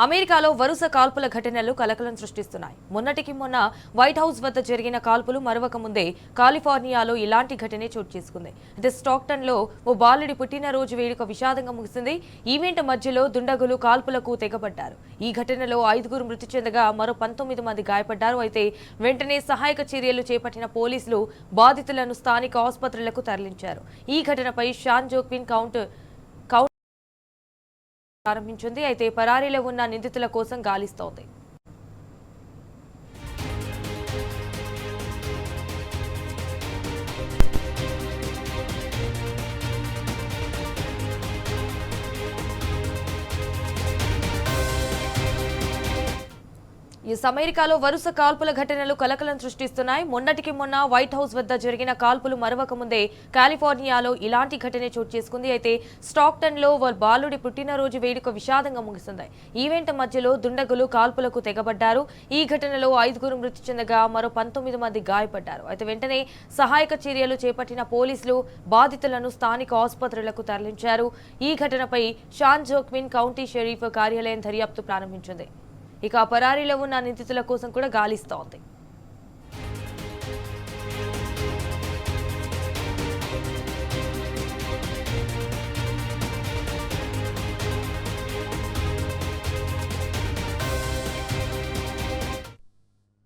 అమెరికాలో వరుస కాల్పుల ఘటనలు కలకలం సృష్టిస్తున్నాయి. మొన్నటికి మొన్న వైట్ హౌస్ వద్ద జరిగిన కాల్పులు మరవక ముందే కాలిఫోర్నియాలో ఇలాంటి ఘటనే చోటు చేసుకుంది. అయితే స్టాక్టన్లో ఓ బాలుడి పుట్టినరోజు వేడుక విషాదంగా ముగిసింది. ఈవెంట్ మధ్యలో దుండగులు కాల్పులకు తెగబడ్డారు. ఈ ఘటనలో 5గురు మృతి చెందగా మరో 19 మంది గాయపడ్డారు. అయితే వెంటనే సహాయక చర్యలు చేపట్టిన పోలీసులు బాధితులను స్థానిక ఆసుపత్రులకు తరలించారు. ఈ ఘటనపై షాన్ జోక్విన్ కౌంటీ ప్రారంభించింది. అయితే పరారీలో ఉన్న నిందితుల కోసం గాలిస్తోంది. అమెరికాలో వరుస కాల్పుల ఘటనలు కలకలం సృష్టిస్తున్నాయి. మొన్నటికి మొన్న వైట్ హౌస్ వద్ద జరిగిన కాల్పులు మరవక ముందే కాలిఫోర్నియాలో ఇలాంటి ఘటనే చోటు చేసుకుంది. అయితే స్టాక్టన్లో ఓ బాలుడి పుట్టినరోజు వేడుక విషాదంగా ముగిసింది. ఈవెంట్ మధ్యలో దుండగులు కాల్పులకు తెగబడ్డారు. ఈ ఘటనలో 5గురు మృతి చెందగా మరో 19 మంది గాయపడ్డారు. అయితే వెంటనే సహాయక చర్యలు చేపట్టిన పోలీసులు బాధితులను స్థానిక ఆసుపత్రులకు తరలించారు. ఈ ఘటనపై షాన్ జోక్విన్ కౌంటీ షెరీఫ్ కార్యాలయం దర్యాప్తు ప్రారంభించింది. ఇక పరారీలో ఉన్న నిందితుల కోసం కూడా గాలిస్తోంది.